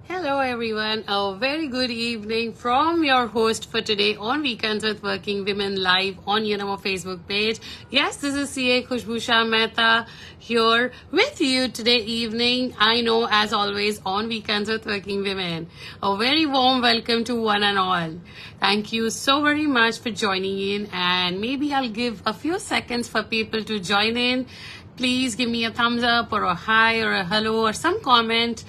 Hello everyone, a very good evening from your host for today on Weekends with Working Women live on UNIMO Facebook page. Yes, this is CA Khushbu Shah Mehta here with you today evening. I know, as always, on Weekends with Working Women. A very warm welcome to one and all. Thank you so very much for joining in, and maybe I'll give a few seconds for people to join in. Please give me a thumbs up or a hi or a hello or some comment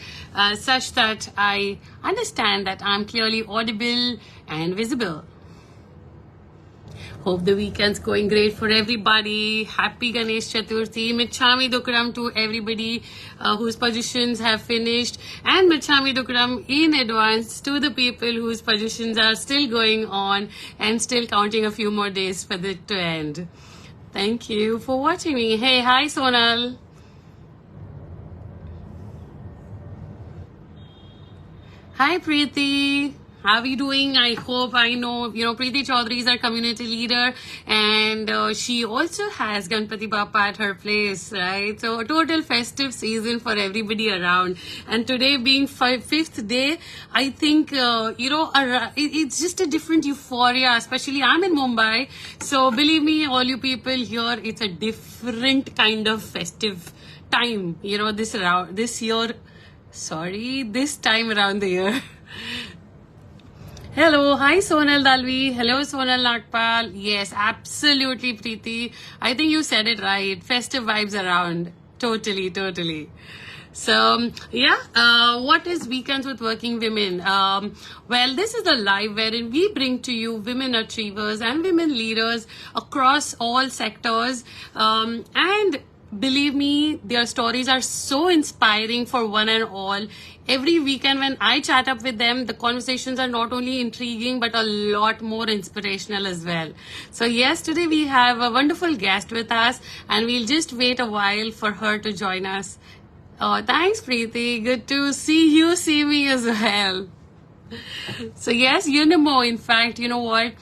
such that I understand that I'm clearly audible and visible. Hope the weekend's going great for everybody. Happy Ganesh Chaturthi. Michhami Dukram to everybody whose positions have finished, and Michhami Dukram in advance to the people whose positions are still going on and still counting a few more days for it to end. Thank you for watching me. Hey, hi Sonal. Hi Preeti. How are you doing? I hope, I know, Preeti Chaudhary is our community leader, and she also has Ganpati Bappa at her place, right? So a total festive season for everybody around. And today being fifth day, I think, it's just a different euphoria, especially I'm in Mumbai. So believe me, all you people here, it's a different kind of festive time, this time around the year. Hello, hi Sonal Dalvi. Hello Sonal Nagpal. Yes, absolutely Preeti. I think you said it right. Festive vibes around. Totally. So, what is Weekends with Working Women? Well, this is the live wherein we bring to you women achievers and women leaders across all sectors. And believe me, their stories are so inspiring for one and all. Every weekend when I chat up with them, the conversations are not only intriguing, but a lot more inspirational as well. So yes, today we have a wonderful guest with us, and we'll just wait a while for her to join us. Oh, thanks, Preeti. Good to see me as well. So yes, UNIMO, in fact, you know what?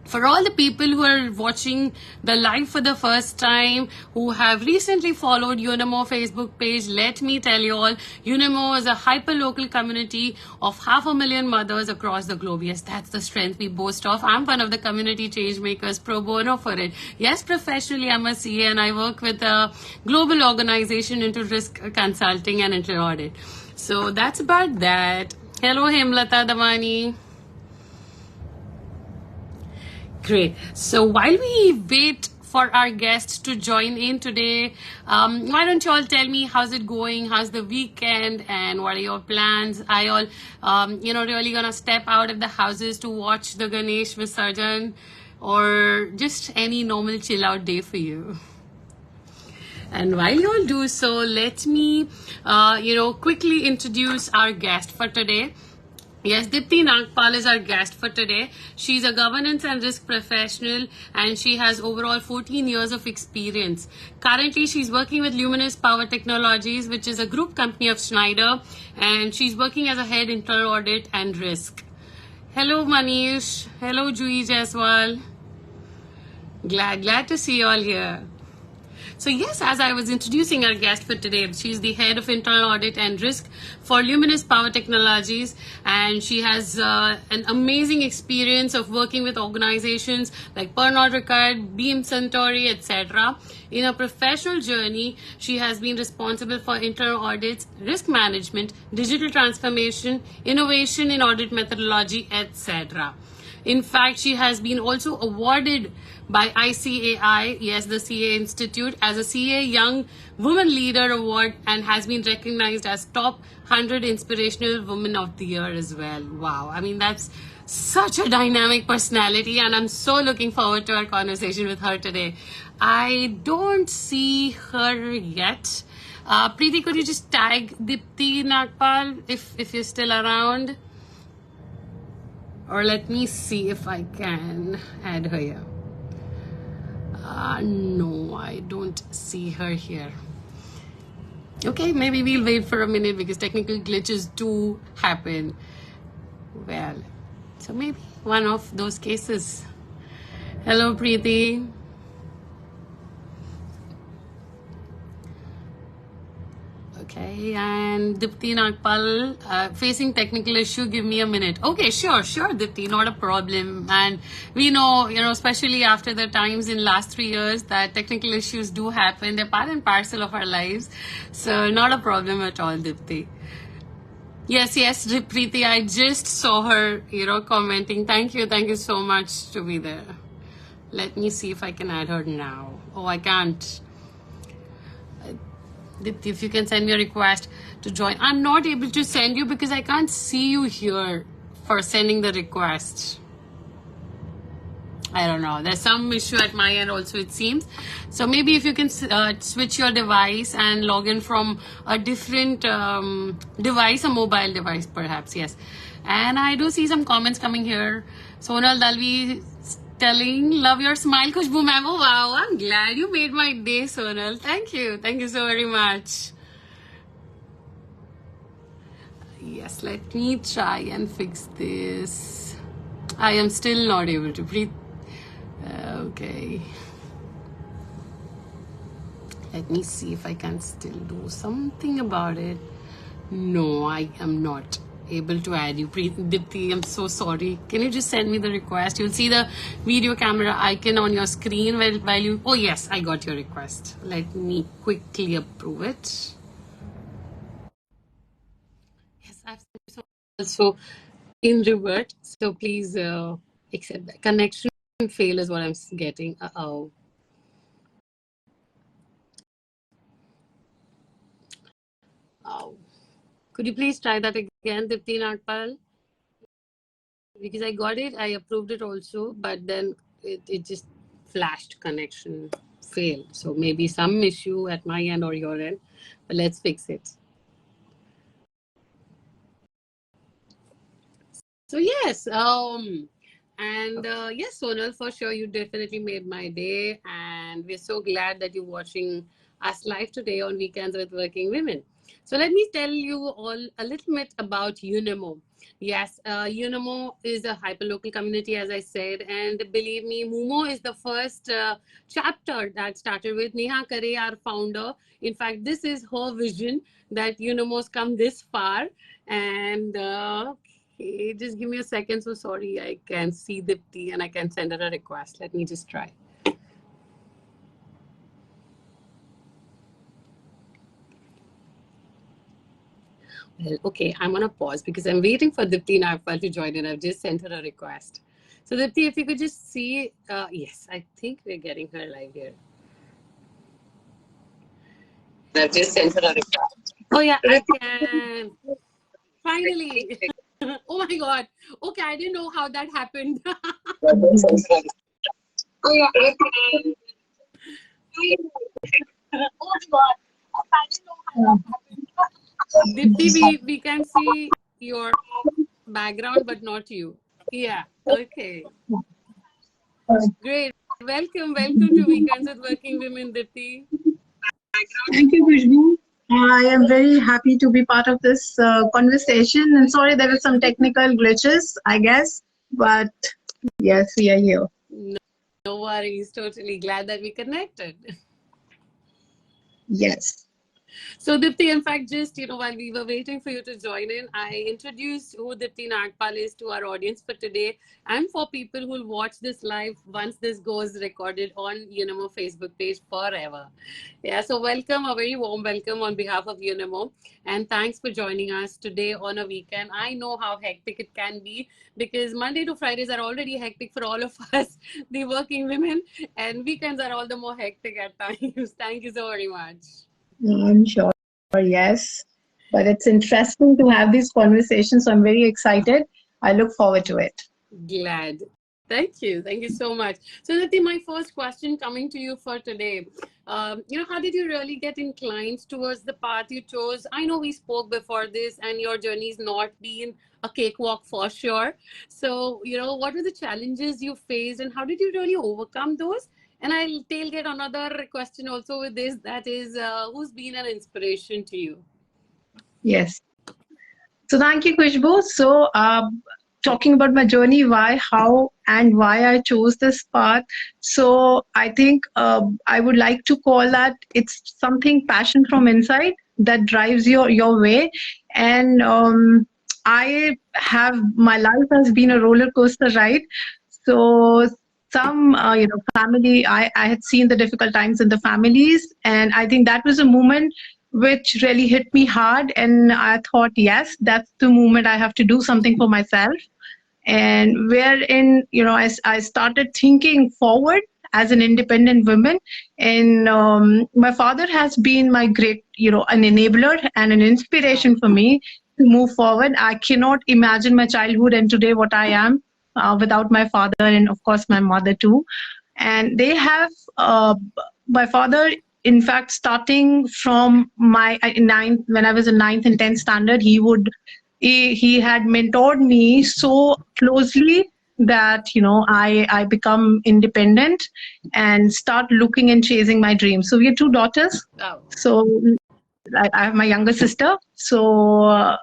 For all the people who are watching the live for the first time, who have recently followed UNIMO Facebook page, let me tell you all, UNIMO is a hyper-local community of 500,000 mothers across the globe. Yes, that's the strength we boast of. I'm one of the community change makers pro bono for it. Yes, professionally, I'm a CA and I work with a global organization into risk consulting and internal audit. So that's about that. Hello, Hemlata Damani. Great. So while we wait for our guests to join in today, why don't you all tell me how's it going? How's the weekend? And what are your plans? Are you all, really gonna step out of the houses to watch the Ganesh Visarjan, or just any normal chill out day for you? And while you all do so, let me, quickly introduce our guest for today. Yes, Dipti Nagpal is our guest for today. She's a governance and risk professional, and she has overall 14 years of experience. Currently, she's working with Luminous Power Technologies, which is a group company of Schneider, and she's working as a head internal audit and risk. Hello, Manish. Hello, Jui Jaiswal. Glad to see you all here. So yes, as I was introducing our guest for today, she's the head of internal audit and risk for Luminous Power Technologies, and she has an amazing experience of working with organizations like Pernod Ricard, Beam Suntory, etc. In her professional journey, she has been responsible for internal audits, risk management, digital transformation, innovation in audit methodology, etc. In fact, she has been also awarded by ICAI, yes, the CA Institute, as a CA Young Woman Leader Award, and has been recognized as Top 100 Inspirational Women of the Year as well. Wow, I mean, that's such a dynamic personality, and I'm so looking forward to our conversation with her today. I don't see her yet. Preeti, could you just tag Dipti Nagpal if you're still around? Or let me see if I can add her here. No, I don't see her here. Okay, maybe we'll wait for a minute because technical glitches do happen. Well, so maybe one of those cases. Hello, Preeti. Okay, and Dipti Nagpal, facing technical issue, give me a minute. Okay, sure, Dipti, not a problem. And we know, especially after the times in last 3 years that technical issues do happen. They're part and parcel of our lives. So not a problem at all, Dipti. Yes, Preeti, I just saw her, commenting. Thank you so much to be there. Let me see if I can add her now. Oh, I can't. Dipti, if you can send me a request to join. I'm not able to send you because I can't see you here for sending the request. I don't know. There's some issue at my end also, it seems. So maybe if you can switch your device and log in from a different device, a mobile device perhaps, yes. And I do see some comments coming here. Sonal Dalvi telling, love your smile, Khushbu ma'am. Oh wow, I'm glad you made my day, Sonal. Thank you so very much. Yes, let me try and fix this. I am still not able to breathe. Okay. Let me see if I can still do something about it. No, I am not able to add you. Dipti, I'm so sorry. Can you just send me the request? You'll see the video camera icon on your screen while you... Oh, yes, I got your request. Let me quickly approve it. Yes, I've also in revert. So please accept that. Connection fail is what I'm getting. Uh-oh. Oh. Could you please try that again, Dipti Nagpal? Because I got it, I approved it also, but then it just flashed connection fail. So maybe some issue at my end or your end, but let's fix it. So yes, yes, Sonal, for sure, you definitely made my day, and we're so glad that you're watching us live today on Weekends with Working Women. So let me tell you all a little bit about UNIMO. Yes, UNIMO is a hyperlocal community, as I said, and believe me, MUMO is the first chapter that started with Neha Kare, our founder. In fact, this is her vision that UNIMO's come this far, and okay, just give me a second. So sorry, I can see Dipti and I can send her a request. Let me just try. Well, okay, I'm gonna pause because I'm waiting for Dipti Nagpal to join in. I've just sent her a request. So Dipti, if you could just see, yes, I think we're getting her live here. I've just sent her a request. Oh yeah, I can. Finally. Oh my God. Okay, I didn't know how that happened. Oh yeah, I can. Oh my God. I didn't know how that happened. Dipti, we can see your background, but not you. Yeah. Okay. Great. Welcome to Weekends with Working Women, Dipti. Thank you, Khushbu. I am very happy to be part of this conversation. And sorry, there were some technical glitches, I guess. But yes, we are here. No worries. Totally glad that we connected. Yes. So Dipti, in fact, just, while we were waiting for you to join in, I introduced who Dipti Nagpal is to our audience for today and for people who will watch this live once this goes recorded on UNIMO Facebook page forever. Yeah, so welcome, a very warm welcome on behalf of UNIMO. And thanks for joining us today on a weekend. I know how hectic it can be because Monday to Fridays are already hectic for all of us, the working women, and weekends are all the more hectic at times. Thank you so very much. I'm sure, yes. But it's interesting to have these conversations. So I'm very excited. I look forward to it. Glad. Thank you so much. So Dipti, my first question coming to you for today, how did you really get inclined towards the path you chose? I know we spoke before this and your journey's not been a cakewalk for sure. So, what were the challenges you faced and how did you really overcome those? And I'll tailgate another question also with this, that is, who's been an inspiration to you? Yes. So thank you, Khushbu. So talking about my journey, why, how, and why I chose this path. So I think I would like to call that it's something passion from inside. that drives your way. And I have, my life has been a roller coaster ride. So some family, I had seen the difficult times in the families, and I think that was a moment which really hit me hard, and I thought, yes, that's the moment I have to do something for myself. And wherein I started thinking forward as an independent woman. And my father has been my great an enabler and an inspiration for me to move forward. I cannot imagine my childhood and today what I am without my father, and of course my mother too. And they have my father, in fact, starting from my ninth, when I was in ninth and 10th standard, he had mentored me so closely that I become independent and start looking and chasing my dreams. So we are two daughters. Wow. So I have my younger sister. So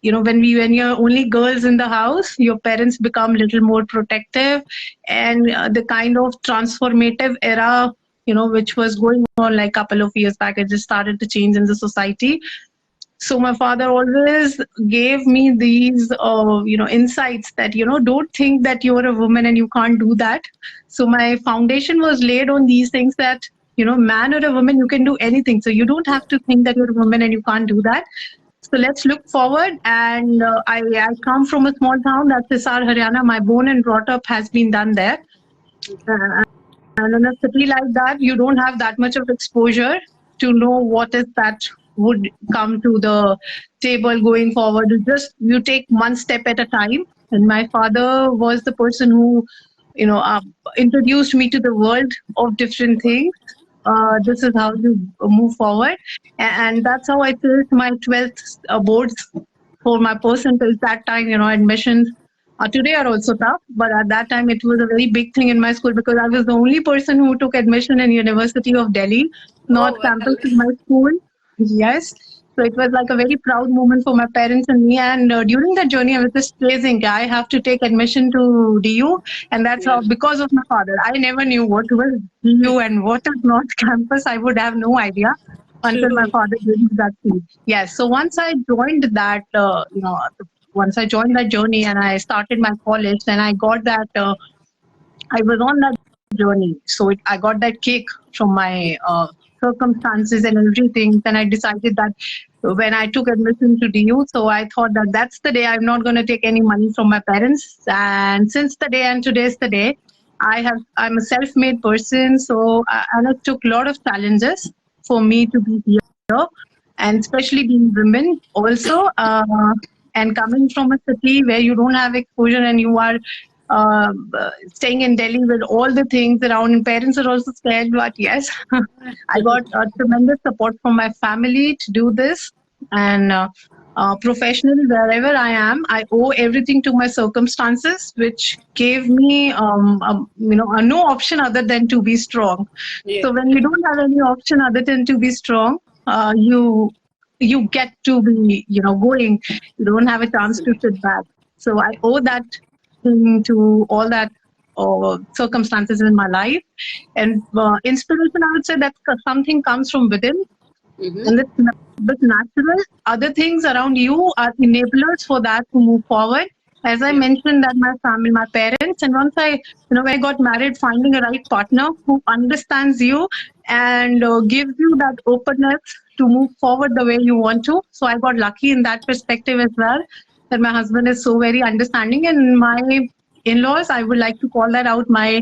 when you're only girls in the house, your parents become a little more protective, and the kind of transformative era which was going on like a couple of years back, it just started to change in the society. So my father always gave me these insights that don't think that you're a woman and you can't do that. So my foundation was laid on these things that man or a woman, you can do anything. So you don't have to think that you're a woman and you can't do that. So let's look forward. And I come from a small town, that's Hisar, Haryana. My born and brought up has been done there. And in a city like that, you don't have that much of exposure to know what is that would come to the table going forward. You take one step at a time. And my father was the person who, introduced me to the world of different things. This is how you move forward. And that's how I took my 12th boards for my percentage. That time, admissions today are also tough, but at that time it was a very big thing in my school because I was the only person who took admission in University of Delhi, North Campus in my school. Yes. So it was like a very proud moment for my parents and me. And during that journey, I was just chasing, I have to take admission to DU. And that's how, because of my father, I never knew what was DU and what is North Campus. I would have no idea until my father gave me that seat. Yes. So once I joined that, once I joined that journey and I started my college, then I got that, I was on that journey. So I got that kick from my circumstances and everything. Then I decided that when I took admission to DU, so I thought that that's the day I'm not going to take any money from my parents. And since the day and today's the day, I'm a self-made person. So and it took a lot of challenges for me to be here, and especially being women also. And coming from a city where you don't have exposure and you are staying in Delhi with all the things around, and parents are also scared, but yes, I got tremendous support from my family to do this. And professionally, wherever I am, I owe everything to my circumstances, which gave me no option other than to be strong. Yeah. So when you don't have any option other than to be strong, you get to be going. You don't have a chance to sit back. So I owe that thing to all that circumstances in my life. And inspiration, I would say that something comes from within. Mm-hmm. And it's natural. Other things around you are enablers for that to move forward. As I mentioned, that my family, my parents, and once when I got married, finding a right partner who understands you and gives you that openness to move forward the way you want to. So I got lucky in that perspective as well, that my husband is so very understanding. And my in-laws, I would like to call that out. My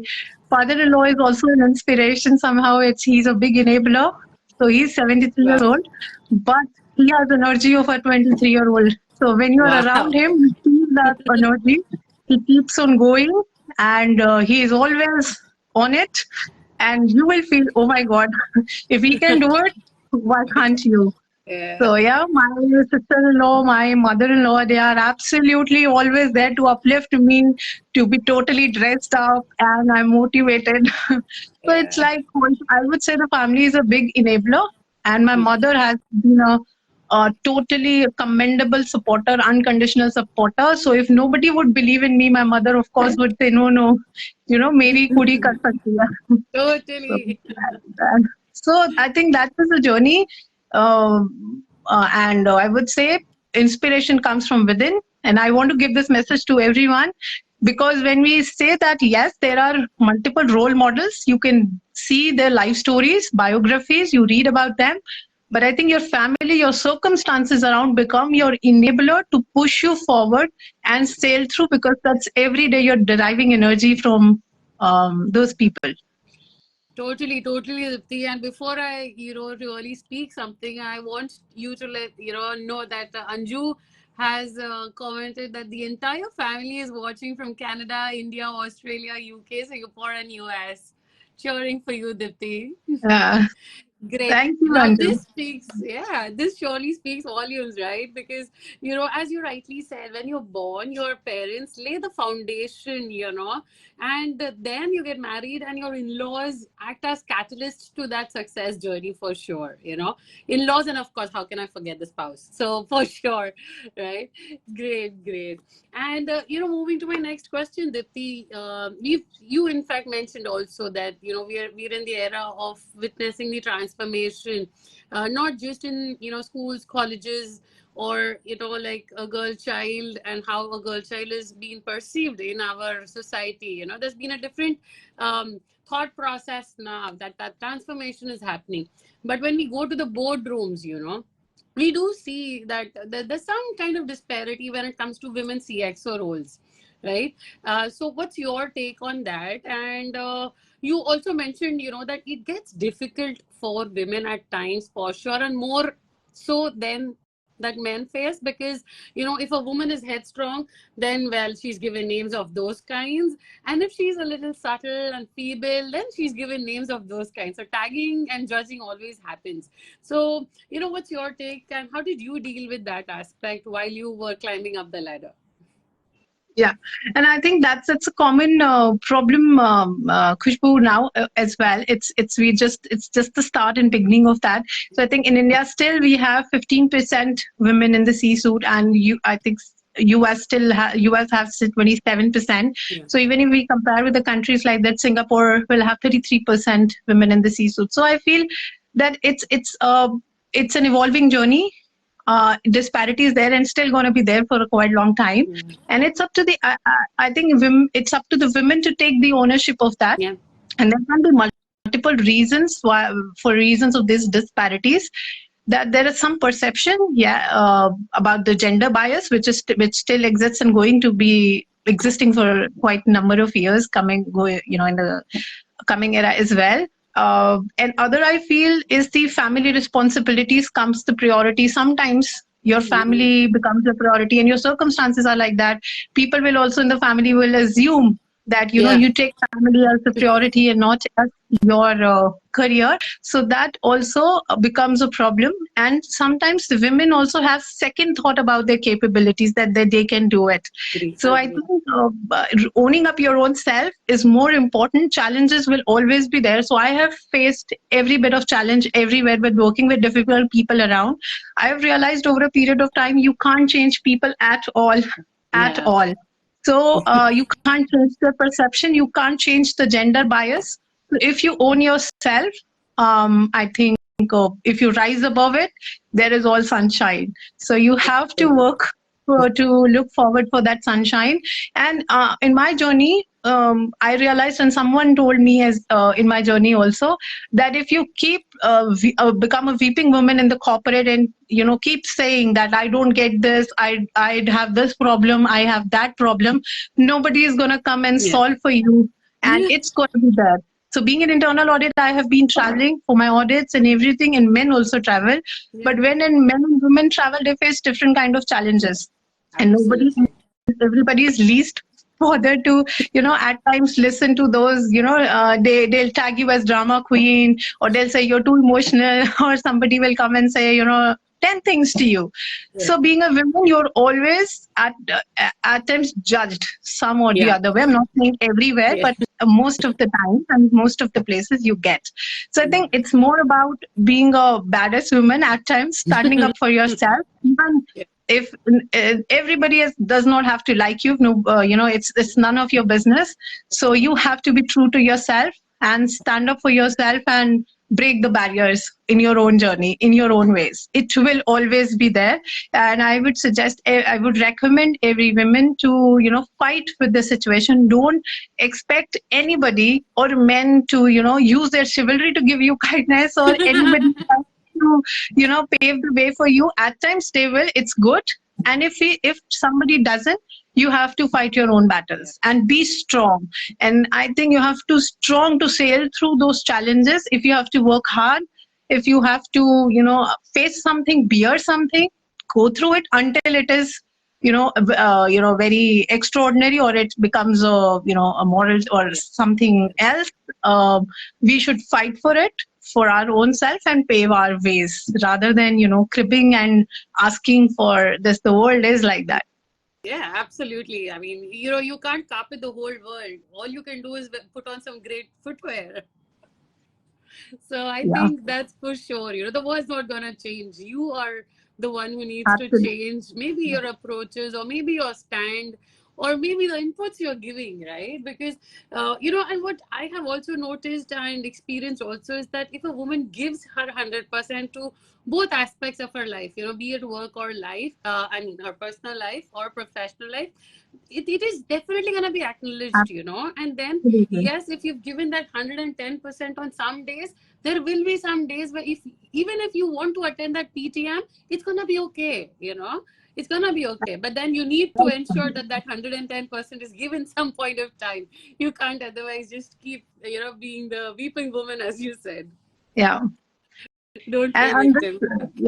father-in-law is also an inspiration somehow. He's a big enabler. So he's 73 years old, but he has energy of a 23-year-old. So when you are around him, you feel that energy. He keeps on going, and he is always on it. And you will feel, oh my God, if he can do it, why can't you? Yeah. So yeah, my sister-in-law, my mother-in-law, they are absolutely always there to uplift me, to be totally dressed up, and I'm motivated. So it's like, I would say the family is a big enabler, and my mother has been a totally commendable supporter, unconditional supporter. So if nobody would believe in me, my mother, of course, would say, no, meri kudi kar sakti hai. Totally. So I think that was a journey. And I would say inspiration comes from within. And I want to give this message to everyone, because when we say that, yes, there are multiple role models, you can see their life stories, biographies, you read about them. But I think your family, your circumstances around become your enabler to push you forward and sail through, because that's every day you're deriving energy from those people. Totally, totally, Dipti. And before I, really speak something, I want you to let know that Anju has commented that the entire family is watching from Canada, India, Australia, UK, Singapore, and US, cheering for you, Dipti. Uh, Great. Thank you, Now Anju. this speaks, yeah, this surely speaks volumes, right? Because, as you rightly said, when you're born, your parents lay the foundation, and then you get married and your in-laws act as catalysts to that success journey for sure, In-laws, and of course, how can I forget the spouse? So for sure, right? Great, great. And moving to my next question, Dipti, you in fact mentioned also that we're in the era of witnessing the transformation, not just in schools, colleges, or like a girl child and how a girl child is being perceived in our society. There's been a different thought process now that transformation is happening. But when we go to the boardrooms, we do see that there's some kind of disparity when it comes to women CXO roles, right? So what's your take on that? And you also mentioned, that it gets difficult for women at times, for sure, and more so than that men face, because if a woman is headstrong, then well, she's given names of those kinds, and if she's a little subtle and feeble, then she's given names of those kinds. So tagging and judging always happens. So what's your take, and how did you deal with that aspect while you were climbing up the ladder? Yeah, and I think that's a common problem, Khushbu, now as well. It's just the start and beginning of that. So I think in India still we have 15% women in the C-suite, and I think US has 27%. Yeah. So even if we compare with the countries like that, Singapore will have 33% women in the C-suite. So I feel that it's an evolving journey. Disparity is there and still going to be there for a quite long time. And it's up to I think it's up to the women to take the ownership of that. Yeah. And there can be multiple reasons for reasons of these disparities. That there is some perception, about the gender bias, which still exists and going to be existing for quite a number of years in the coming era as well. And other, I feel, is the family responsibilities comes the priority. Sometimes your family becomes a priority and your circumstances are like that. People will also in the family will assume that you take family as a priority and not as your career. So that also becomes a problem. And sometimes the women also have second thought about their capabilities, that they can do it. So I think owning up your own self is more important. Challenges will always be there. So I have faced every bit of challenge everywhere with working with difficult people around. I have realized over a period of time, you can't change people at all. So you can't change the perception. You can't change the gender bias. If you own yourself, I think if you rise above it, there is all sunshine. So you have to work to look forward for that sunshine. And in my journey, I realized, and someone told me as in my journey also, that if you keep become a weeping woman in the corporate and keep saying that I don't get this, I have this problem, I have that problem, nobody is going to come and solve for you, and it's going to be there. So being an internal audit, I have been traveling for my audits and everything, and men also travel. But when men and women travel, they face different kind of challenges. And everybody is least bothered to, at times listen to those, they'll tag you as drama queen, or they'll say you're too emotional, or somebody will come and say, 10 things to you. So being a woman, you're always at times judged some or the other way. I'm not saying everywhere, but most of the time and most of the places you get. So I think it's more about being a badass woman at times, standing up for yourself, even if everybody does not have to like you. No, it's none of your business. So you have to be true to yourself and stand up for yourself and break the barriers in your own journey, in your own ways. It will always be there. And I would suggest, I would recommend every woman to, fight with the situation. Don't expect anybody or men to, use their chivalry to give you kindness, or anybody to, pave the way for you. At times they will, it's good. And if somebody doesn't, you have to fight your own battles and be strong. And I think you have to strong to sail through those challenges. If you have to work hard, if you have to, face something, bear something, go through it until it is, very extraordinary, or it becomes a moral or something else. We should fight for it, for our own self, and pave our ways, rather than, cribbing and asking for this. The world is like that. Yeah, absolutely. I mean, you can't carpet the whole world. All you can do is put on some great footwear. So I think that's for sure. The world's not going to change. You are the one who needs to change maybe your approaches, or maybe your stand, or maybe the inputs you're giving, right? Because, and what I have also noticed and experienced also is that if a woman gives her 100% to both aspects of her life, be it work or life, her personal life or professional life, it is definitely going to be acknowledged, and then, yes, if you've given that 110% on some days, there will be some days where even if you want to attend that PTM, it's going to be okay, it's going to be okay. But then you need to ensure that 110% is given some point of time. You can't otherwise just keep, being the weeping woman, as you said. Yeah. Don't play victim.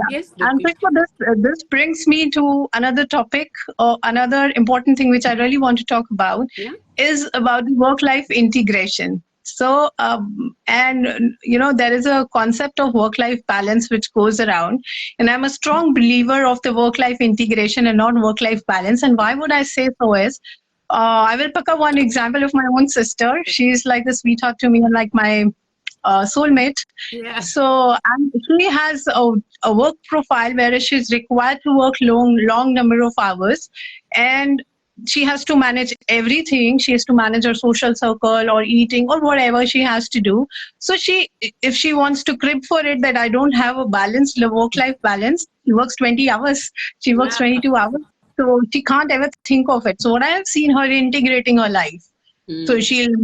Yes, and for this brings me to another topic, or another important thing which I really want to talk about, is about work-life integration. So, there is a concept of work-life balance which goes around, and I'm a strong believer of the work-life integration and not work-life balance. And why would I say so is, I will pick up one example of my own sister. She's like the sweetheart to me, and like my soulmate. So, and she has a work profile where she's required to work long number of hours, and she has to manage everything. She has to manage her social circle, or eating, or whatever she has to do. So if she wants to crib for it that I don't have a balanced work-life balance, she works 20 hours, she works 22 hours. So she can't ever think of it. So what I have seen her integrating her life. So she'll,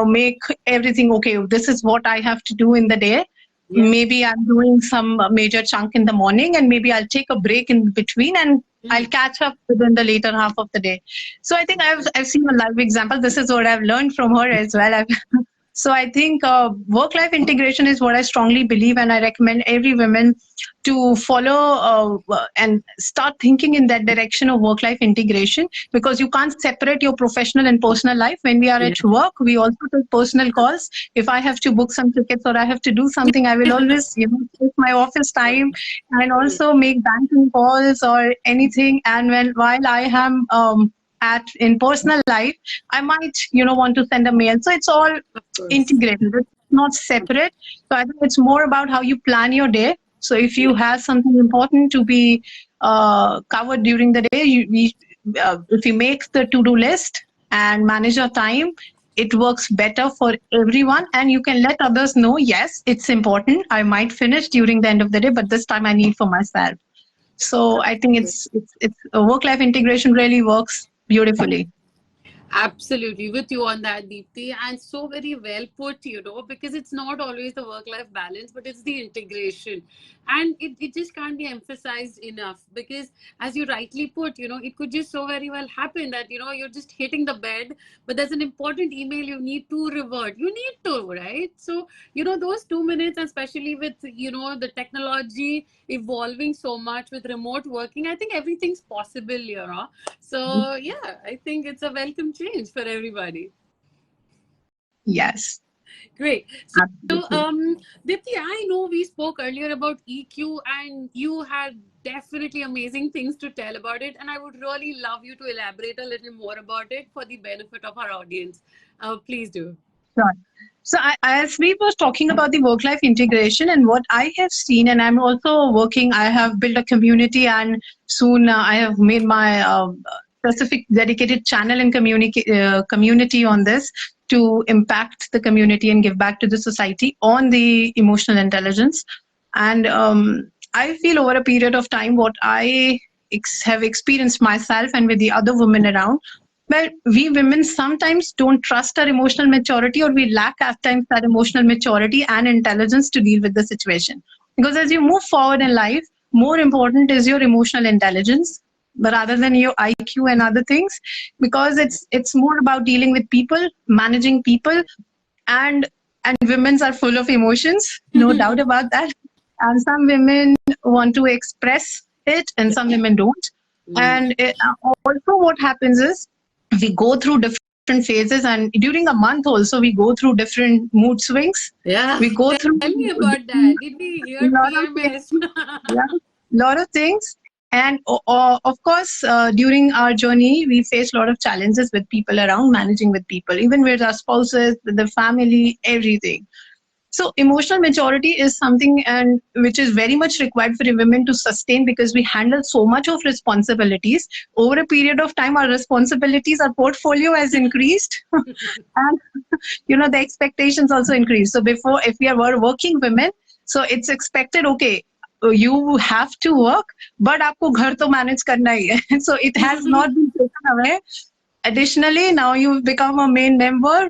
make everything okay. This is what I have to do in the day. Maybe I'm doing some major chunk in the morning, and maybe I'll take a break in between, and I'll catch up within the later half of the day. So I think I've seen a live example. This is what I've learned from her as well. So I think work-life integration is what I strongly believe, and I recommend every woman to follow and start thinking in that direction of work-life integration, because you can't separate your professional and personal life. When we are at work, we also take personal calls. If I have to book some tickets or I have to do something, I will always take my office time and also make banking calls or anything. And while I am in personal life, I might want to send a mail. So it's all integrated, it's not separate. So I think it's more about how you plan your day. So if you have something important to be covered during the day, if you make the to-do list and manage your time, it works better for everyone, and you can let others know, yes, it's important, I might finish during the end of the day, but this time I need for myself. So I think it's work-life integration really works beautifully. Absolutely with you on that, Deepti, and so very well put, because it's not always the work-life balance, but it's the integration. And it just can't be emphasized enough, because as you rightly put, it could just so very well happen that, you're just hitting the bed, but there's an important email you need to revert. You need to, right? So, those 2 minutes, especially with, the technology evolving so much with remote working, I think everything's possible, So, yeah, I think it's a welcome change for everybody. Yes. Great. So, Dipti, I know we spoke earlier about EQ, and you had definitely amazing things to tell about it. And I would really love you to elaborate a little more about it for the benefit of our audience. Please do. Sure. So as we were talking about the work-life integration, and what I have seen, and I'm also working, I have built a community, and soon I have made my specific dedicated channel and community on this. to impact the community and give back to the society on the emotional intelligence. And I feel over a period of time, what I have experienced myself and with the other women around, well, we women sometimes don't trust our emotional maturity, or we lack at times that emotional maturity and intelligence to deal with the situation. Because as you move forward in life, more important is your emotional intelligence rather than your IQ and other things, because it's more about dealing with people, managing people, and women's are full of emotions, no doubt about that. And some women want to express it, and some women don't. And also, what happens is we go through different phases, and during a month also we go through different mood swings. Yeah, We go through tell me about that. Did we hear lot of PMS? yeah, lot of things. And of course, during our journey, we face a lot of challenges with people around, managing with people, even with our spouses, with the family, everything. So emotional maturity is something and which is very much required for women to sustain, because we handle so much of responsibilities. Over a period of time, our responsibilities, our portfolio has increased and the expectations also increase. So before, if we were working women, so it's expected, okay, you have to work, but आपको घर तो manage करना ही है. So it has not been taken away. Additionally, now you've become a main member,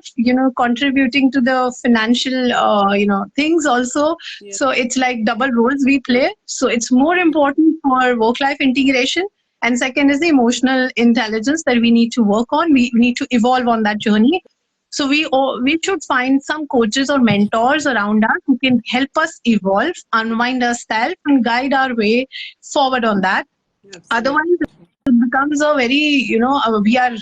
contributing to the financial, things also. Yeah. So it's like double roles we play. So it's more important for work-life integration. And second is the emotional intelligence that we need to work on. We need to evolve on that journey. So we should find some coaches or mentors around us who can help us evolve, unwind ourselves, and guide our way forward on that. Absolutely. Otherwise, it becomes a very, we are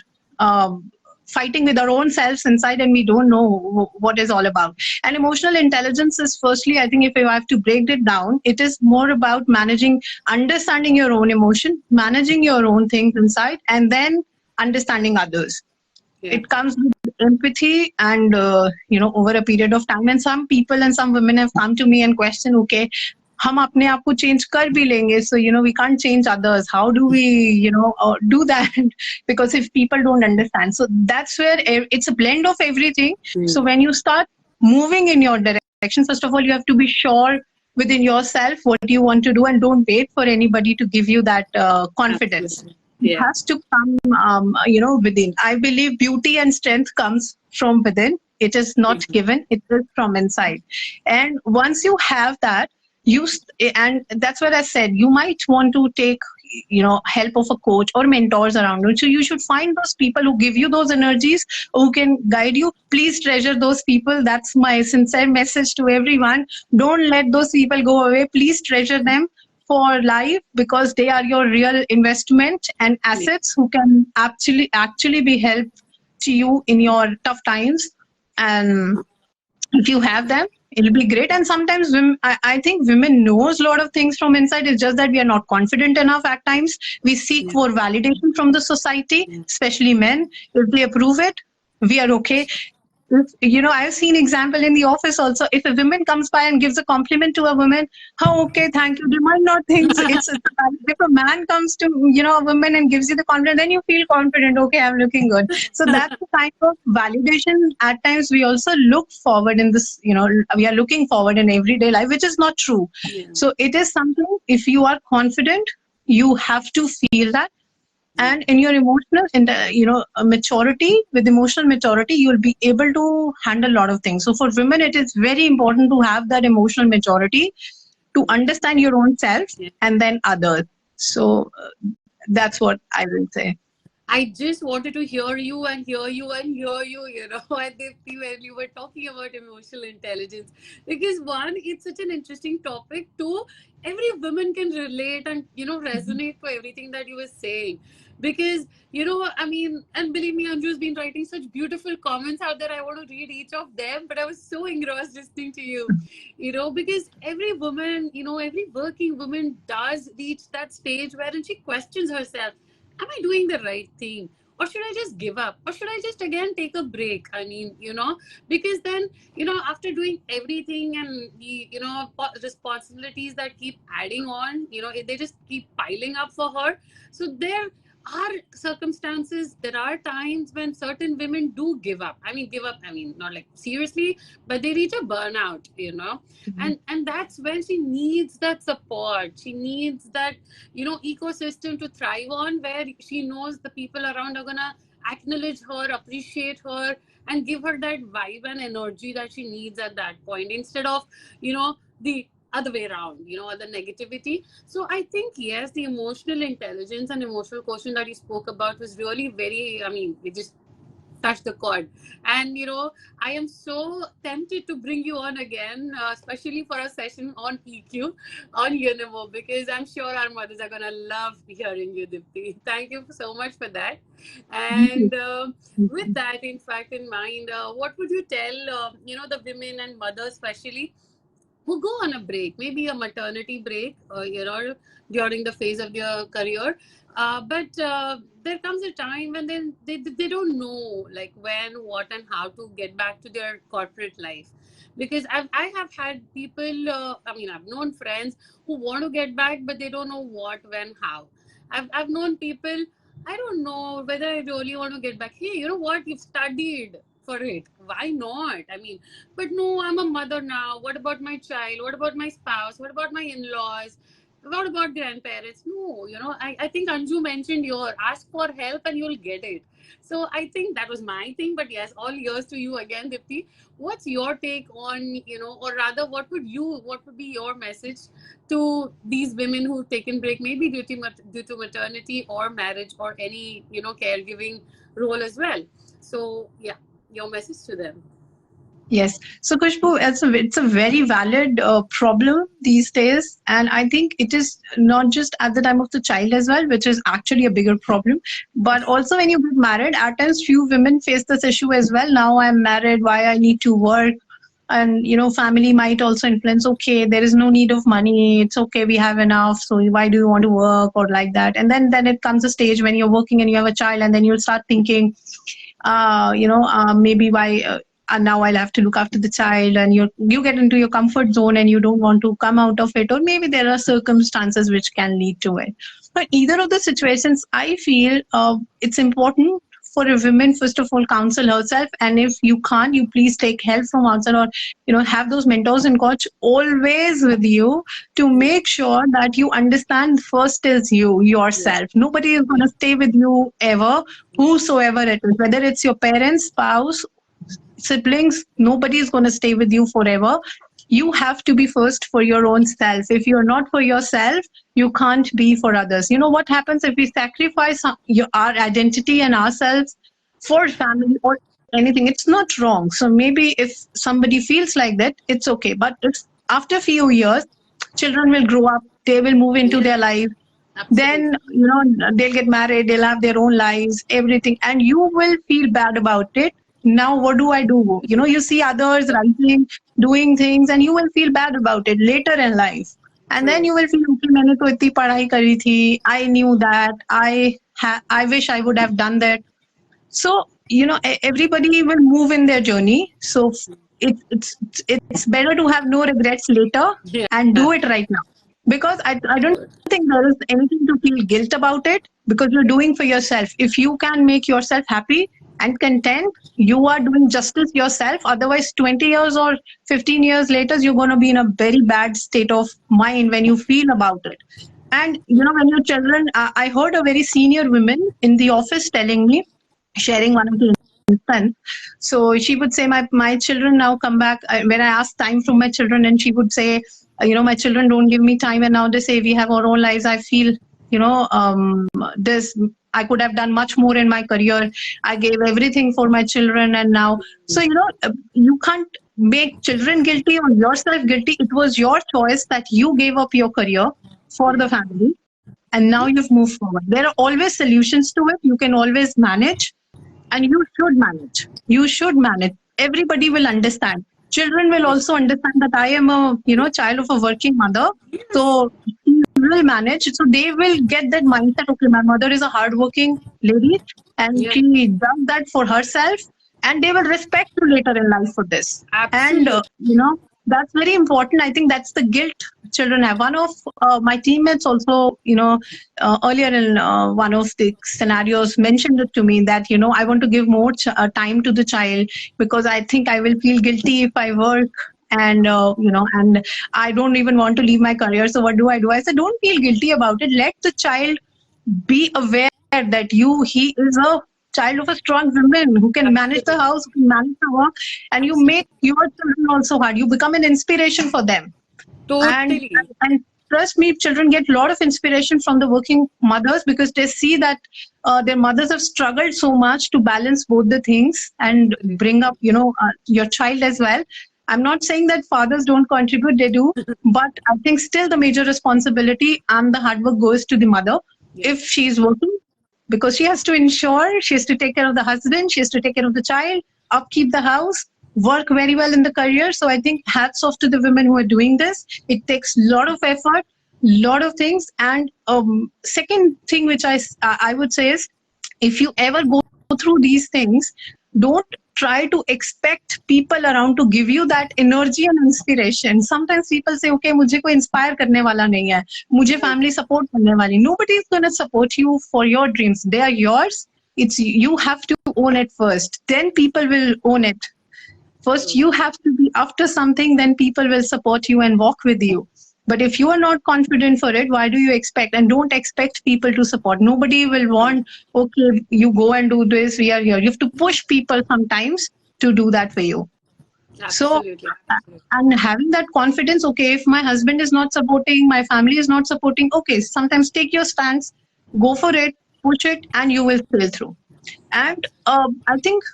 fighting with our own selves inside, and we don't know what is all about. And emotional intelligence is, firstly, I think if I have to break it down, it is more about managing, understanding your own emotion, managing your own things inside, and then understanding others. Yeah. It comes with empathy and, over a period of time. And some people and some women have come to me and question, okay, हम अपने आप को change कर भी लेंगे, so we can't change others. How do we do that? Because if people don't understand, so that's where it's a blend of everything. So when you start moving in your direction, first of all, you have to be sure within yourself what you want to do, and don't wait for anybody to give you that confidence. Absolutely. It Yeah. has to come within. I believe beauty and strength comes from within. It is not given, it is from inside. And once you have that, and that's what I said, you might want to take help of a coach or mentors around you. So you should find those people who give you those energies, who can guide you. Please treasure those people. That's my sincere message to everyone. Don't let those people go away. Please treasure them for life, because they are your real investment and assets who can actually be help to you in your tough times. And if you have them, it'll be great. And sometimes women, I think women knows a lot of things from inside. It's just that we are not confident enough at times. We seek for validation from the society, especially men. If they approve it, we are okay. I've seen example in the office also. If a woman comes by and gives a compliment to a woman, oh, okay, thank you. They might not think it's if a man comes to a woman and gives you the compliment, then you feel confident. Okay, I'm looking good. So that's the kind of validation. At times, we also look forward in this. We are looking forward in everyday life, which is not true. Yeah. So it is something. If you are confident, you have to feel that. And in your emotional maturity, with emotional maturity, you'll be able to handle a lot of things. So for women, it is very important to have that emotional maturity, to understand your own self and then others. So that's what I will say. I just wanted to hear you and hear you and hear you, and when you were talking about emotional intelligence. Because one, it's such an interesting topic. Two, every woman can relate and, resonate to everything that you were saying. Because, and believe me, Anju's been writing such beautiful comments out there. I want to read each of them, but I was so engrossed listening to you, because every woman, every working woman does reach that stage wherein she questions herself. Am I doing the right thing? Or should I just give up? Or should I just again take a break? Because then, after doing everything and the, responsibilities that keep adding on, they just keep piling up for her. So there, are circumstances, there are times when certain women do give up. I mean, not like seriously, but they reach a burnout, you know. And that's when she needs that support. She needs that, you know, ecosystem to thrive on, where she knows the people around are gonna acknowledge her, appreciate her, and give her that vibe and energy that she needs at that point, instead of, you know, the other way around, you know, the negativity. So I think, yes, the emotional intelligence and emotional quotient that you spoke about was really very, I mean, it just touched the chord. And, you know, I am so tempted to bring you on again, especially for a session on EQ, on UNIMO, because I'm sure our mothers are going to love hearing you, Dipti. Thank you so much for that. And with that, in fact, in mind, what would you tell, you know, the women and mothers, especially, who go on a break, maybe a maternity break, you know, during the phase of their career. But there comes a time when they don't know, like, when, what, and how to get back to their corporate life. Because I have had people, I mean, I've known friends who want to get back, but they don't know what, when, how. I've known people, I don't know whether I really want to get back. Hey, you know what? You've studied for it. Why not? I mean, but no, I'm a mother now. What about my child? What about my spouse? What about my in-laws? What about grandparents? No, you know, I think Anju mentioned your ask for help and you'll get it. So I think that was my thing. But yes, all yours to you again, Dipti. What's your take on, you know, or rather, what would be your message to these women who've taken break, maybe due to maternity or marriage or any, you know, caregiving role as well? So yeah, your message to them. Yes. So, Kushbu, it's a very valid problem these days. And I think it is not just at the time of the child as well, which is actually a bigger problem. But also when you get married, at times few women face this issue as well. Now I'm married, why I need to work? And, you know, family might also influence, okay, there is no need of money. It's okay, we have enough. So why do you want to work or like that? And then it comes a stage when you're working and you have a child, and then you'll start thinking, maybe why and now I'll have to look after the child, and you get into your comfort zone and you don't want to come out of it, or maybe there are circumstances which can lead to it. But either of the situations, I feel it's important for a woman, first of all, counsel herself, and if you can't, you please take help from outside, or have those mentors and coach always with you to make sure that you understand first is you yourself. Nobody is going to stay with you ever, whosoever it is, whether it's your parents, spouse, siblings. Nobody is going to stay with you forever. You have to be first for your own self. If you're not for yourself, you can't be for others. You know what happens if we sacrifice our identity and ourselves for family or anything? It's not wrong. So maybe if somebody feels like that, it's okay. But if after a few years, children will grow up, they will move into their life. Then, they'll get married, they'll have their own lives, everything, and you will feel bad about it. Now, what do I do? You see others writing, doing things, and you will feel bad about it later in life. And then you will feel, okay, मैंने तो इतनी पढ़ाई करी थी, I knew that, I wish I would have done that. So, everybody will move in their journey. So it's better to have no regrets later and do it right now. Because I don't think there is anything to feel guilt about it, because you're doing for yourself. If you can make yourself happy and content, you are doing justice yourself. Otherwise, 20 years or 15 years later, you're going to be in a very bad state of mind when you feel about it. And, when your children, I heard a very senior woman in the office telling me, sharing one of the instance. So she would say, my children now come back. When I ask time from my children, and she would say, my children don't give me time, and now they say we have our own lives. I feel, this, I could have done much more in my career. I gave everything for my children, and now, so, you can't make children guilty or yourself guilty. It was your choice that you gave up your career for the family, and now you've moved forward. There are always solutions to it. You can always manage, and you should manage. You should manage. Everybody will understand. Children will also understand that I am a, child of a working mother. So she will manage. So they will get that mindset. Okay, my mother is a hardworking lady, and she does that for herself, and they will respect you later in life for this. Absolutely. And That's very important. I think that's the guilt children have. One of my teammates also, earlier in one of the scenarios mentioned it to me that, I want to give more time to the child because I think I will feel guilty if I work. And I don't even want to leave my career. So what do? I said, don't feel guilty about it. Let the child be aware that he is a child of a strong woman who can manage the Absolutely. house, who can manage the work, and you make Absolutely. your children also hard. You become an inspiration for them. And Totally. and trust me, children get a lot of inspiration from the working mothers because they see that their mothers have struggled so much to balance both the things and bring up, your child as well. I'm not saying that fathers don't contribute, they do, but I think still the major responsibility and the hard work goes to the mother Yes. if she's working because she has to ensure, she has to take care of the husband, she has to take care of the child, upkeep the house, work very well in the career. So I think hats off to the women who are doing this. It takes a lot of effort, lot of things. And second thing which I would say is, if you ever go through these things, don't try to expect people around to give you that energy and inspiration. Sometimes people say, okay, मुझे कोई inspire करने वाला नहीं है, मुझे Right. family support करने वाली. Nobody is going to support you for your dreams. They are yours. It's you have to own it first. Then people will own it. First, True. you have to be after something, then people will support you and walk with you. But if you are not confident for it, why do you expect? And don't expect people to support. Nobody will Right. want, okay, you go and do this, we are here. You have to push people sometimes to do that for you. So, Absolutely. Absolutely. and having that confidence, okay, if my husband is not supporting, my family is not supporting, okay, sometimes take your stance, go for it, push it, and you will sail through. And I think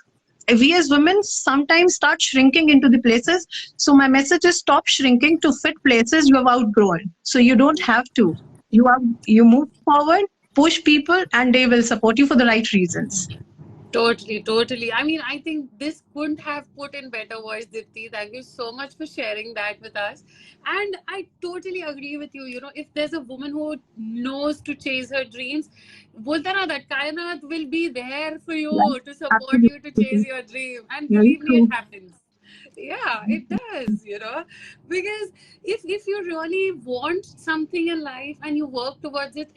we as women sometimes start shrinking into the places. So my message is stop shrinking to fit places you have outgrown. So you don't have to. You move forward, push people, and they will support you for the right reasons. Totally, totally. I mean, I think this couldn't have put in better words, Dipti. Thank you so much for sharing that with us. And I totally agree with you. You know, if there's a woman who knows to chase her dreams, बोलता ना that Kainat will be there for Right? you to support you to Absolutely. chase your dream. And Very believe me, it true. happens. Yeah, it does, you know, because if you really want something in life and you work towards it,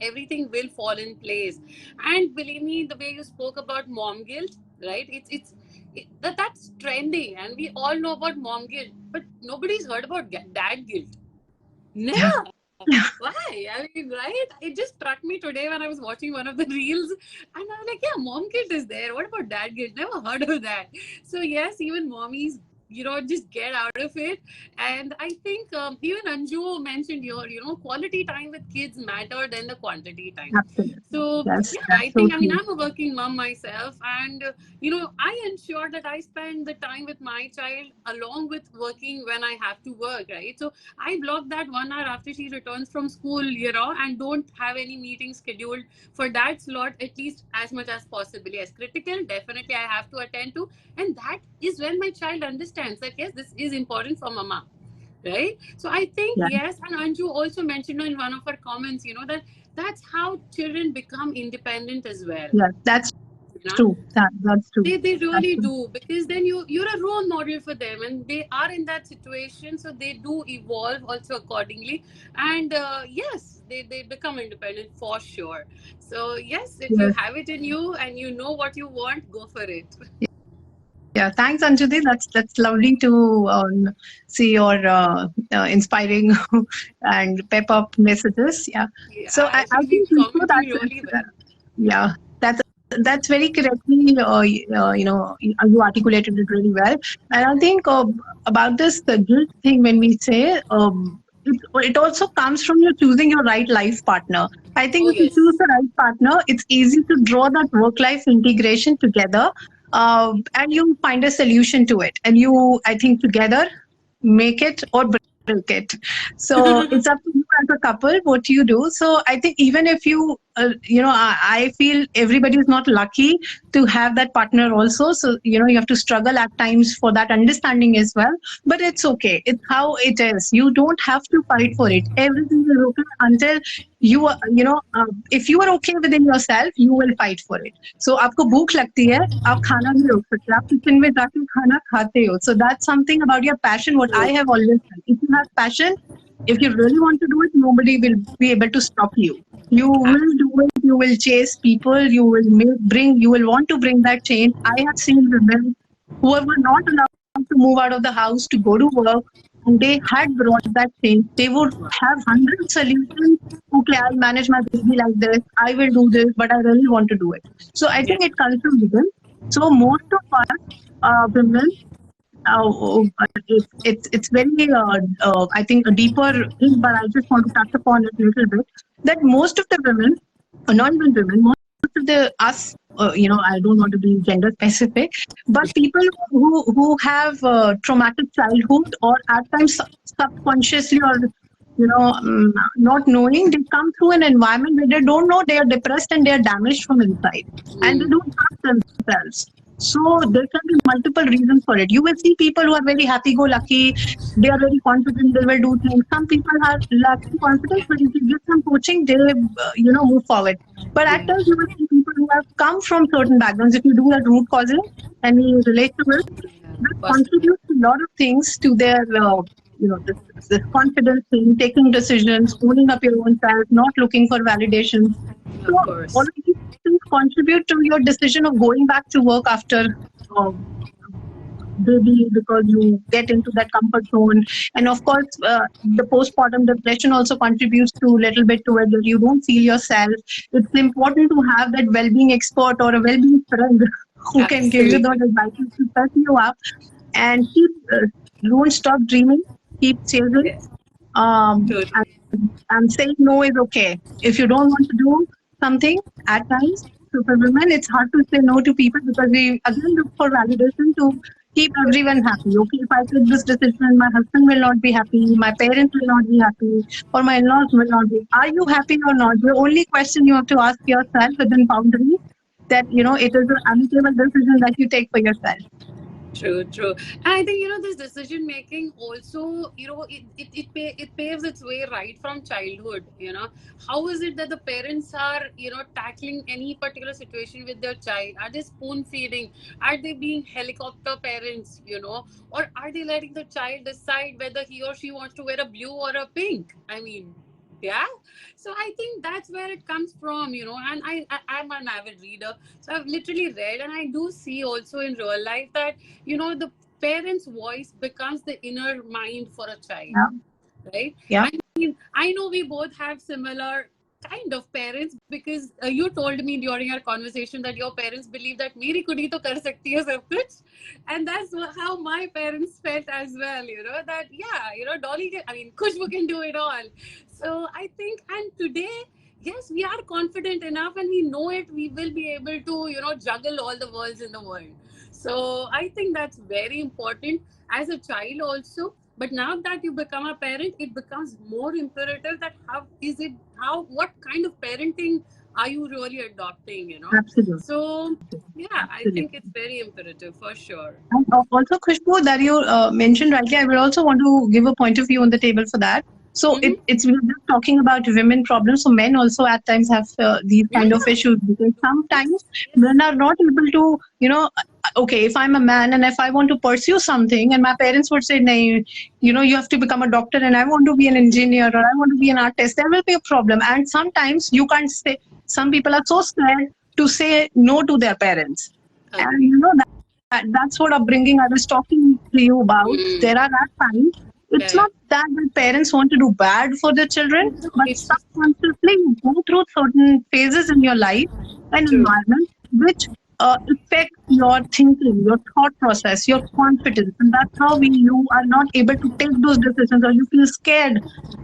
everything will fall in place. And believe me, the way you spoke about mom guilt, right? That's trending, and we all know about mom guilt, but nobody's heard about dad guilt. Yeah. Never. Why? I mean, right? It just struck me today when I was watching one of the reels, and I was like, yeah, mom guilt is there. What about dad guilt? Never heard of that. So, yes, even mommies, you know, just get out of it. And I think even Anju mentioned here, you know, quality time with kids matter than the quantity time. Absolutely. So, That's yeah, that's I so think, I mean, true. I'm a working mom myself, and you know, I ensure that I spend the time with my child along with working when I have to work, right? So I block that 1 hour after she returns from school, you know, and don't have any meetings scheduled for that slot, at least as much as possibly as critical. Definitely, I have to attend to, and that is when my child understands that yes, this is important for mama, right? So I think Yeah. yes, and Anju also mentioned in one of her comments, you know, that that's how children become independent as well. Yeah. That's You know, true. That's true. they That's really true. do, because then you're a role model for them, and they are in that situation, so they do evolve also accordingly. And yes, they become independent for sure. So yes, if you Yes. have it in you and you know what you want, go for it. Yeah, thanks, Anjali. That's lovely to see your inspiring and pep up messages. Yeah. So Yeah, I she'll be think Ritu, commenting really well. yeah, that's very correctly you articulated it really well. And I think about this the guilt thing when we say it also comes from you choosing your right life partner. I think Oh if you choose yes. the right partner, it's easy to draw that work life integration together, and you find a solution to it, and you I think together make it or break it. So it's up to you as a couple, what you do. So I think even if you, I feel everybody is not lucky to have that partner also. So, you have to struggle at times for that understanding as well. But it's okay. It's how it is. You don't have to fight for it. Everything is okay until if you are okay within yourself, you will fight for it. So आपको भूख लगती है, आप खाना नहीं रोक सकते, आप किचन में जाके खाना खाते हो. So that's something about your passion. What I have always said, if you have passion, if you really want to do it, nobody will be able to stop you. You will do it. You will chase people. You will you will want to bring that change. I have seen women who were not allowed to move out of the house to go to work, and they had brought that change. They would have 100 solutions. Okay, I'll manage my baby like this. I will do this, but I really want to do it. So I think it comes from within. So most of us women, it's very I think a deeper thing, but I just want to touch upon it a little bit. That most of the women, not even women, most of the us, I don't want to be gender specific, but people who have traumatic childhood, or at times subconsciously, or not knowing, they come through an environment where they don't know they are depressed and they are damaged from inside, and they don't trust themselves. So there can be multiple reasons for it. You will see people who are very happy-go-lucky, they are very confident, they will do things. Some people are lacking confidence, but if you give them coaching, they move forward. But at times you will see people who have come from certain backgrounds. If you do that root causing and we relate to it, that contributes a lot of things to their this confidence thing, taking decisions, owning up your own self, not looking for validation. So all of these things contribute to your decision of going back to work after baby, because you get into that comfort zone. And of course, the postpartum depression also contributes to a little bit to it, that you don't feel yourself. It's important to have that well-being expert or a well-being friend who can give you those advice to set you up, and don't stop dreaming, keep chasing. And saying no is okay. If you don't want to do something at times, so for women, it's hard to say no to people, because we again look for validation to keep everyone happy. Okay, if I take this decision, my husband will not be happy, my parents will not be happy, or my in-laws will not be. Are you happy or not? The only question you have to ask yourself within boundaries, that it is an amicable decision that you take for yourself. True. And I think, this decision making also, it paves its way right from childhood. How is it that the parents are, tackling any particular situation with their child? Are they spoon feeding? Are they being helicopter parents, or are they letting the child decide whether he or she wants to wear a blue or a pink? I mean, yeah. So I think that's where it comes from, and I'm an avid reader. So I've literally read, and I do see also in real life that, the parent's voice becomes the inner mind for a child, right? Yeah. I mean, I know we both have similar kind of parents, because you told me during our conversation that your parents believe that meri kudi to kar sakti hai sab kuch, and that's how my parents felt as well, that Dolly Khushbu can do it all. So I think, and today, yes, we are confident enough and we know it, we will be able to juggle all the worlds in the world. So I think that's very important as a child also. But now that you become a parent, it becomes more imperative that what kind of parenting are you really adopting, Absolutely. So, yeah, I think it's very imperative for sure. And also, Khushbu, that you mentioned rightly, I will also want to give a point of view on the table for that. So we're just talking about women problems. So men also at times have these kind of issues, because sometimes men are not able to, okay, if I'm a man and if I want to pursue something and my parents would say, no, you have to become a doctor, and I want to be an engineer, or I want to be an artist, there will be a problem. And sometimes you can't say, some people are so scared to say no to their parents. And that's what upbringing I was talking to you about. There are at times, it's not that the parents want to do bad for their children, but subconsciously you go through certain phases in your life and environment which affect your thinking, your thought process, your confidence, and that's how you are not able to take those decisions, or you feel scared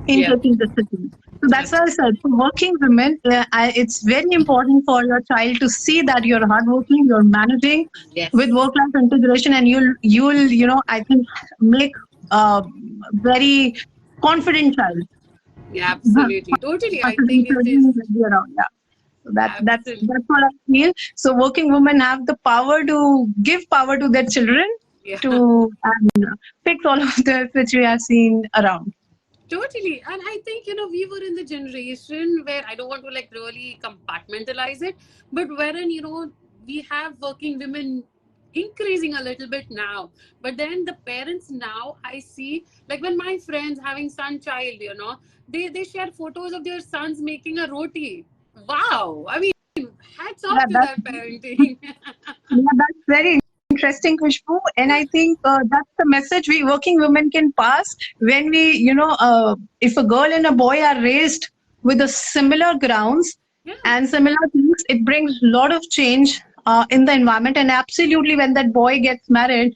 in taking decisions. So that's why I said, for working women, it's very important for your child to see that you're hardworking, you're managing with work-life integration, and you'll I think make a very confident child. Yeah, absolutely. Totally. I Considering think it children is will be around. Yeah. So absolutely. that's what I feel. So working women have the power to give power to their children Yeah. to fix all of this which we have seen around. Totally. And I think, we were in the generation where I don't want to like really compartmentalize it, but wherein, we have working women increasing a little bit now. But then the parents now, I see, like when my friends having son child, they share photos of their sons making a roti. Wow. I mean, hats Yeah, off to that's that parenting. yeah, that's very interesting, Kushbu. And I think that's the message we working women can pass when we, if a girl and a boy are raised with a similar grounds Yeah. and similar things, it brings a lot of change in the environment. And absolutely, when that boy gets married,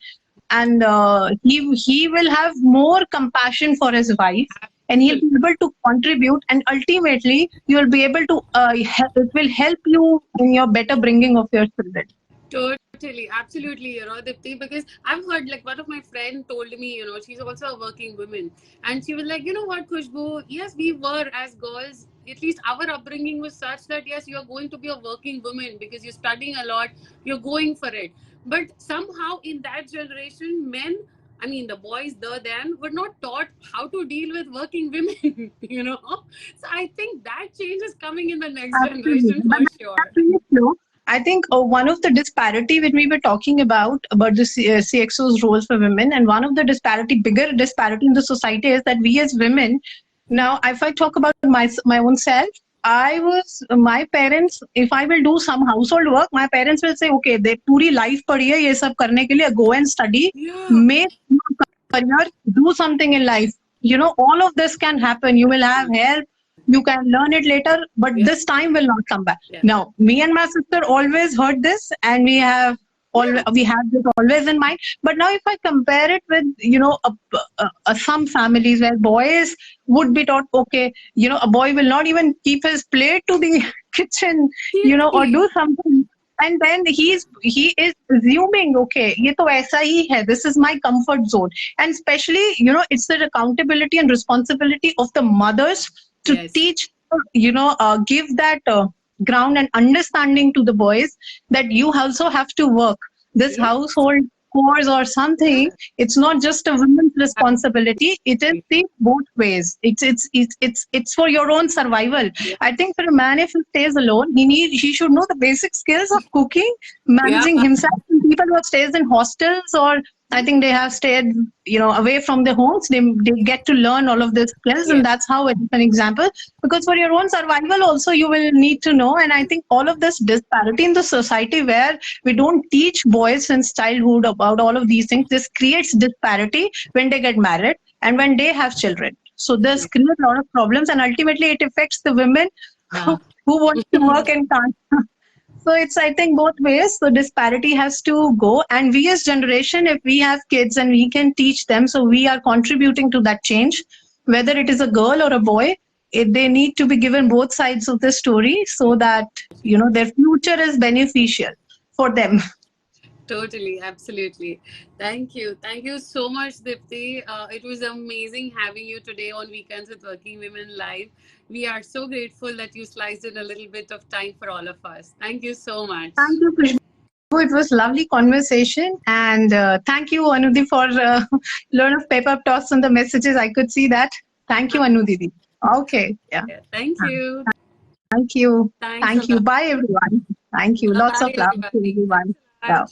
and he will have more compassion for his wife, and he'll Absolutely. be able to contribute, and ultimately you will be able to it will help you in your better bringing of your children. Totally, absolutely, Dipti, because I've heard like one of my friend told me, she's also a working woman, and she was like, you know what, Kushbu, yes, we were as girls, at least our upbringing was such that yes, you are going to be a working woman because you're studying a lot, you're going for it. But somehow in that generation, men, I mean, the boys, then were not taught how to deal with working women, So I think that change is coming in the next Absolutely. generation But for that's sure. really true. I think one of the disparity when we were talking about the CXO's roles for women, and one of the bigger disparity in the society is that we as women, now if I talk about my own self, my parents, if I will do some household work, my parents will say, okay, they पूरी life पड़ी है ये सब करने के लिए, go and study, Yeah. make your career, do something in life. All of this can happen. You will have help, you can learn it later, but Yeah. this time will not come back. Yeah. Now, me and my sister always heard this, and Yeah. we have this always in mind. But now, if I compare it with some families where boys would be taught, okay, a boy will not even keep his plate to the kitchen, or Seriously. do something. And then he is assuming, okay, ये तो ऐसा ही है. This is my comfort zone. And especially, it's the accountability and responsibility of the mothers to Yes. teach, give that ground and understanding to the boys that you also have to work. This Yes. household chores or Yeah. something, it's not just a woman's responsibility. It is the both ways. It's for your own survival. Yeah. I think for a man, if he stays alone, he should know the basic skills of cooking, Yeah. managing himself. And people who stays in hostels, or I think they have stayed, away from their homes. They get to learn all of these skills, Yes. and that's how it's an example. Because for your own survival, also you will need to know. And I think all of this disparity in the society, where we don't teach boys since childhood about all of these things, this creates disparity when they get married and when they have children. So this Yeah. creates a lot of problems, and ultimately it affects the women Yeah. who want to work and can't. So it's, I think, both ways. The disparity has to go. And we as generation, if we have kids and we can teach them, so we are contributing to that change, whether it is a girl or a boy, they need to be given both sides of the story so that, their future is beneficial for them. Totally, absolutely. Thank you. Thank you so much, Dipti. It was amazing having you today on Weekends with Working Women Live. We are so grateful that you sliced in a little bit of time for all of us. Thank you so much. Thank you, Kushbu. It was lovely conversation. And thank you, Anudhi, for learn of paper toss on the messages. I could see that. Thank you, Anudhi. Okay. Yeah. Yeah, thank you. Thank you. Thanks a Thank you. lot. Bye, everyone. Thank you. Bye Lots bye, of love to everybody. everyone. Thanks a Yeah. lot.